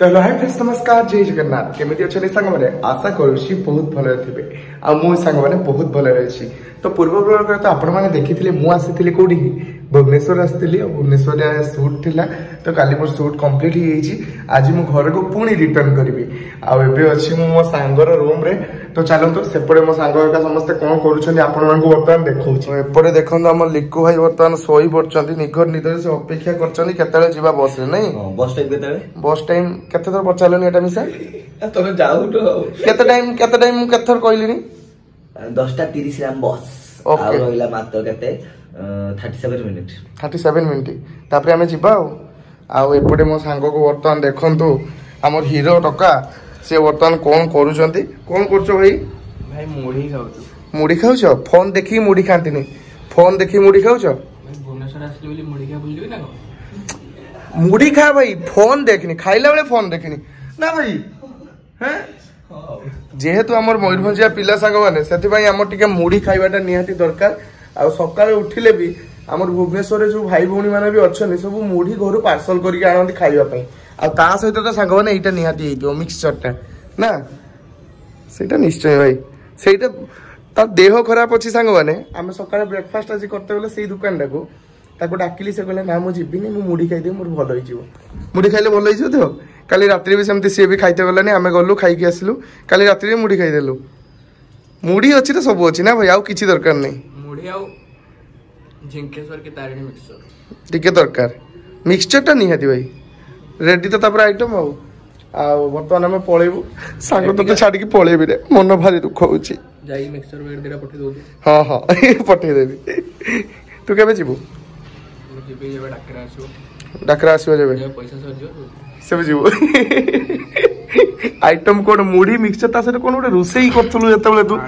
तो hello hi friends नमस्कार जय जगन्नाथ केमिति अच्छे सांग मैंने आशा करुँची बहुत भले थे आ मो सांग मैंने बहुत भले रही तो पूर्व पूर्व तो आपण मैंने देखी मुझे कौटी भुवनेश्वर आसती भुवनेश्वर सुट थिला तो काली मोर सुट कंप्लीट हो आज मु घर को पुणी रिटर्न करी आबे अच्छी मो सांगर रूम रे तो चलते सेपटे मो सांग समस्ते कौन करुँच देखा देखो आम लिकु भाई बर्तमान शोई पड़ते निघर निदर से अपेक्षा कर बस रे नहीं बस टाइम केते थर पचारलनी एटा मिसा तमे जाऊ केते टाइम केते थर कहलिनी 10:30 रे बस आ रहिला मात्र केते 37 मिनिट तापरे हमें जिबा आ एपटे मो सांग को वर्तमान देखंतु हमर हीरो टका से वर्तमान कोन करूचंती कोन करछो भाई भाई मुड़ी खाउछो फोन देखि मुड़ी खांतिनी फोन देखि मुड़ी खाउछो भुवनेश्वर आसली बोली मुड़ी खा बोल ना मुड़ी खा भाई फोन देखनी खाइला बेले फोन देखनी ना भाई हैं जेहेतु आमर मयूरभंजिया पिला सांग माने सेति भाई आमर टिके मुड़ी खाइबाटा निहाती दरकार आ सकाळे उठिले भी आमर भुवनेश्वर जो भाई भौणी माने भी अछन सब मुड़ी घर पार्सल करके आनंदी खाइबा पई आ ता सहित तो सांग माने एटा निहाती हेइतो मिक्सचरटा ना सेटा निश्चय भाई सेटा ता देह खराब अछि सांग माने आमे सकाळे ब्रेकफास्ट आज करते बेले सेई दुकान डाको ताको डाकिली से कहले ना मु जिबिनी मु मुड़ी खाइ दे मोर भलो होई जिवो मुड़ी खाइले भलो होई जिवो तो काली रात्रि भी सेमती सी भी खाइते गलानी आमे गलु खाइ के आसलु काली रात्रि में मुड़ी खाइ देलु मुड़ी अछि तो सब अछि ना भाई आउ किछि दरकार नै मुड़ी आउ झिंकेश्वर के तारिणी मिक्सचर टिके दरकार मिक्सचर टा निहाती भाई रेडी तो तापर आइटम आउ आ वर्तमान हमें पळेबु सांग तो छाडी के पळेबि रे मन भारी दुख होछि जाई मिक्सचर वेट देरा पठे दो हां हां पठे देबी तू केबे जिबु डाकरा आसो जेबे पैसा सरजियो सब जीव आइटम कोन मुड़ी मिक्सचर ता से कोन रोसई करथलु एतबले तू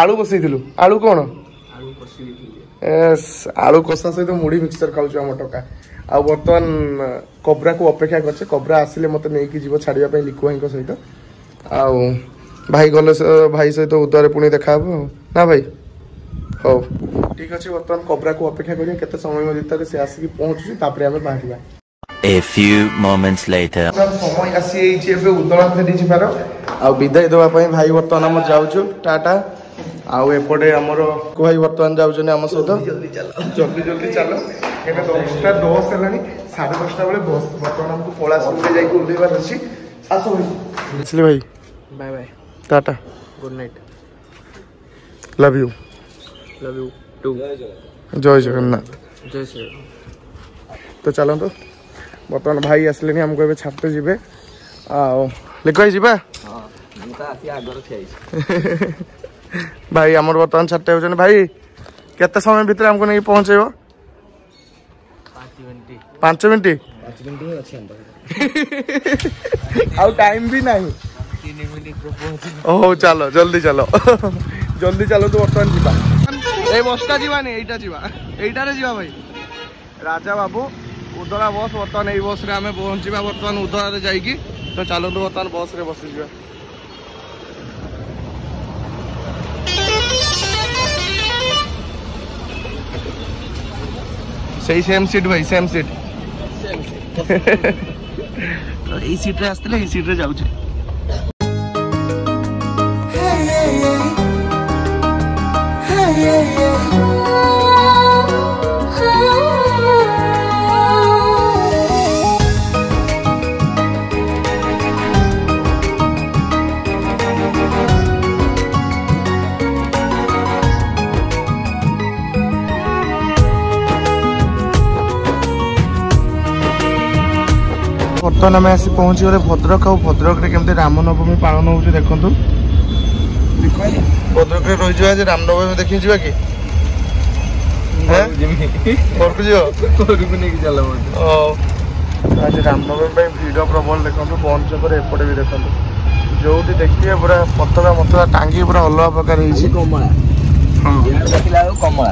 आलू बसैथिलु आलू कोन आलू कसी दिथिले एस आलू कसा सहित मुड़ी मिक्सचर खाउछु हम टका आ वर्तमान कोबरा को अपेक्षा करछे कोबरा आसिले मते नै कि जीव छाडिया पई लिकु भाई को सहित आ भाई गले भाई सहित उद्वारे पुणी देखाबो ना भाई हो ठीक अछि वर्तमान कोबरा को अपेक्षा करिया केते समय भीतर से आसी पहुंचुची तापरे हमें बाहरिया A few moments later समय आसी एइचे बे उद्वार फेरि जिबार आ विदाई देबा पई भाई वर्तमान हम जाउछु टाटा आ एपटे हमर को भाई वर्तमान जाउछने हम सहित जल्दी चलो एने 10:10 हेलानी 10:30 बेले बस वर्तमान हमको पळा सुटे जाई को उदेबार अछि आसो भाई चले भाई बाय बाय टाटा good night love you too जय जगन्नाथ जय श्री तो चलो तो बर्तमान भाई आसले हमको ए छाड़ते जीवे लिख भाई जीवा भाई आम बर्तमान छाड़ते हो भाई केते समय भितर हमको नहीं पहुंचे 5 मिनट आउ टाइम भी नहीं 3 मिनट ओ चलो जल्दी चलो तो बर्तमान जीवा ए बसटा जीवानी एटा जीवा एटारे जीवा भाई राजा बाबू उदरा बस बर्तमान यही बस रे आमे पहुंचीबा बर्तमान उदरा रे जाईकी तो चलो तो बर्तमान बस रे बसी जीवा सही सेम सीट भाई सेम सीट तो এই सीट रे आस्ते এই सीट रे जाउछे बर्तमान आम आसी पहुँची गले भद्रक आ भद्रक केमती रामनवमी पालन हो देखु भद्रक रही जाए रामनवमी देखी जा कि आज रामनवमी भिड़ प्रबल देखो बंद छक एपटे भी देखो जो देखिए पूरा पतला मतला टांगी पूरा अलग प्रकार कमला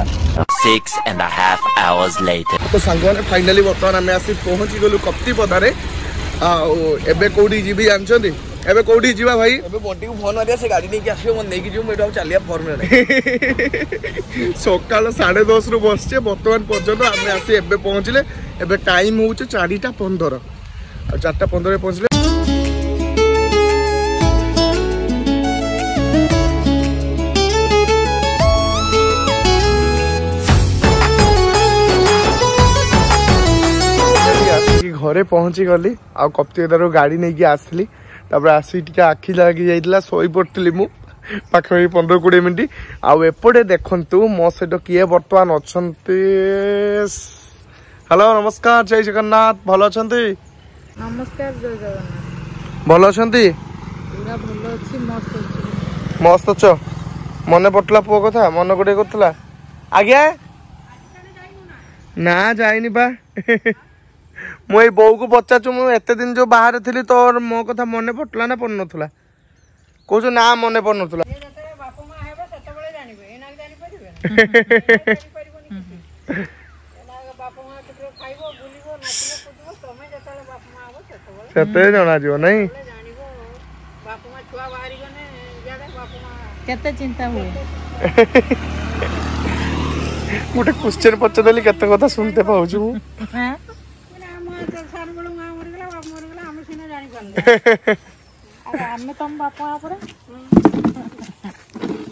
6.5 hours later तो सांग फाइनाली बर्तमान आम आसी पहुँची गलु कप्तिपदारे एबे कोडी जीबी जानछोदी एबे कोडी जीवा भाई एबे बंटी को फोन मारिया से गाड़ी नेकी आसियो मन नेकी जियो मेडा चलिया फॉर्म रे सकाळ 10:30 रु बसचे वर्तमान पर्यंत आमे आसी एबे पहुंचले एबे टाइम होउचे 4:15 आ 4:15 रे पहुंचले घरे पहुँची गली आ कप्तिदारू गाड़ी नहीं आसली आसी टे आखि लगी जाइला शोई पड़ी मु पाखापाखि 15-20 मिनिट आउपटे देखु मो सहित किए बर्तमान अच्छा। हेलो नमस्कार जय जगन्नाथ भल अच्छा नमस्कार जय जगन्नाथ भल अच्छा पूरा भल अच्छी मस्त अच्छ मन पड़ला पुओ कथा मन गोटे करा आज्ञा ना जाइनी बा मुई बो को पचाचु मु एते दिन जो बाहर थी तोर मो कथा मन पड़ला ना पड़ नथुला कहू ना मन पड़ नथुला सेते जना जीव नहीं केते चिंता हुए गोटे क्वेश्चन पचारदेली केते कथा सुनते पाउछु मु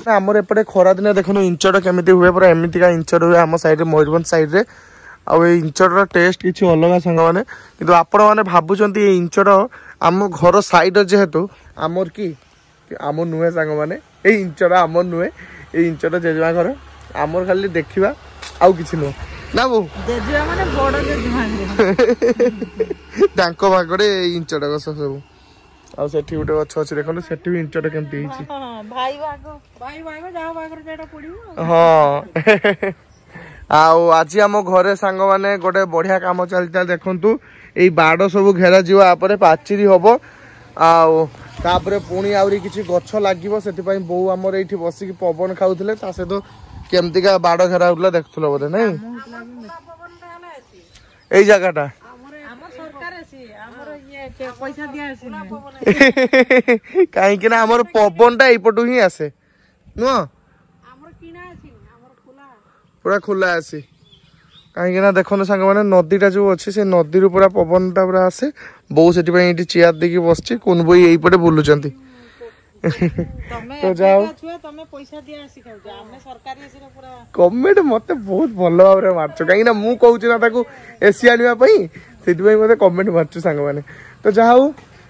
आमर एपटे खरा दिन देखो इंचड़ केमिति हुए पूरा एमतीका इंचड़ हुए आम साइड मयूरभंज साइड रे इंचड़ टेस्ट किसी अलग सांग मैंने कि आपण मैंने भावुं इंचड़ आम घर साइड जेहेतु आमर कि आम नुहे सांग मैंने ये इंचड़ आम नुहे ये इंचड़ जेजेमा घर आमर खाली देखा आउ कि नुह ना बो भागरे इंचड़ गछ सब आ सेठी गोटे गछ अच्छे देखो सेठी भी इंचड़ केमती हाँ आज आम घरे सांग माने गोटे बढ़िया काम चलता देखु ये बाड़ सब घेरा जीवा पाचेरी हम आपर पुणी आहरी किसी गछ लगे से बो आमर ये बसिक पवन खाऊले सहित केमतीका बाड़ घेरा होता देखुल बोधे नहीं यही जगहटा कहीं आमर पवनटा यपटू ही आसे नुह पूरा खुला आसी कहीं देखो सांग मैंने नदीटा जो अच्छे से नदी पूरा पवनटा पूरा आसे बो से चेयर देकी बस कुन बई यहीपटे बुलुंट तो जाओ कमेंट मत बहुत भल भाव मार्च कहीं मुझे कहूँ एसी आने से मत कमेंट मार्च सांग मैंने तो जहा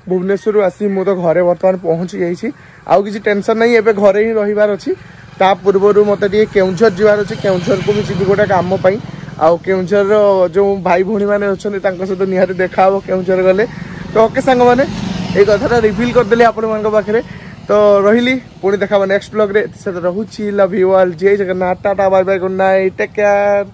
भुवनेश्वर आसी मु तो घरे बर्तमान पहुँची जाइए आउ किसी टेंशन नहीं एबे घरे ही रहिबार अछि ता पूर्व मत केउझर जीवार अच्छे केउझर को भी जी गोटे कम आउ केउझर जो भाई भौणी मैंने अच्छा सहित निहाती देखा हम केउझर गले तो ओके सांग मैंने ये कथा रिविल करदेली आपण पाखे तो रही पुणी देखा नेक्स्ट ब्लॉग रे रोची लव यू ऑल जय जगन्नाथ टाटा bye bye good night take care.